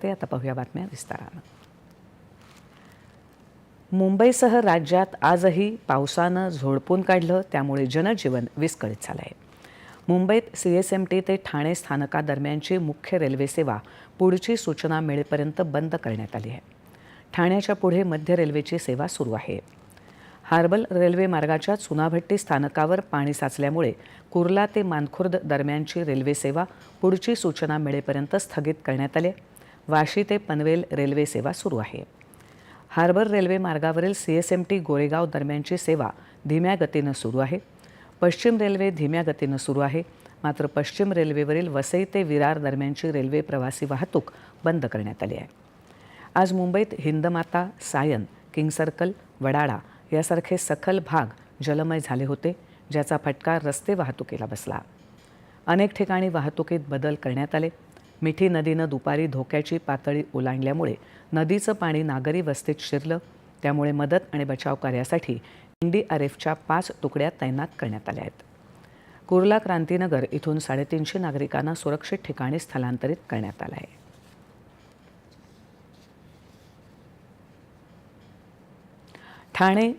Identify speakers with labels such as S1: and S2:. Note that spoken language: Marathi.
S1: ते आता पाहूया बातम्या विस्तारानं। मुंबईसह राज्यात आजही पावसानं झोडपून काढलं, त्यामुळे जनजीवन विस्कळीत झालं आहे। मुंबईत सीएसएमटी ते ठाणे स्थानकादरम्यानची मुख्य रेल्वे सेवा पुढची सूचना मिळेपर्यंत बंद करण्यात आली आहे। ठाण्याच्या पुढे मध्य रेल्वेची सेवा सुरू आहे। हार्बर रेल्वे मार्गाच्या चुनाभट्टी स्थानकावर पाणी साचल्यामुळे कुर्ला ते मानखुर्द दरम्यानची रेल्वे सेवा पुढची सूचना मिळेपर्यंत स्थगित करण्यात आली आहे। वाशी ते पनवेल रेल्वे सेवा सुरू आहे। हार्बर रेल्वे मार्गावरील सीएसएमटी गोरेगाव दरम्यानची सेवा धीम्या गतीनं सुरू आहे। पश्चिम रेल्वे धीम्या गतीनं सुरू आहे, मात्र पश्चिम रेल्वेवरील वसई ते विरार दरम्यानची रेल्वे प्रवासी वाहतूक बंद करण्यात आली आहे। आज मुंबईत हिंदमाता, सायन, किंग सर्कल, वडाळा यासारखे सखल भाग जलमय झाले होते, ज्याचा फटका रस्ते वाहतुकीला बसला। अनेक ठिकाणी वाहतुकीत बदल करण्यात आले। मिठी नदीनं दुपारी धोक्याची पातळी ओलांडल्यामुळे नदीचं पाणी नागरी वस्तीत शिरलं, त्यामुळे मदत आणि बचाव कार्यासाठी एनडीआरएफच्या 5 तुकड्या तैनात करण्यात आल्या आहेत। कुर्ला क्रांतीनगर इथून 350 नागरिकांना सुरक्षित ठिकाणी स्थलांतरित करण्यात आलं आहे। ठाणे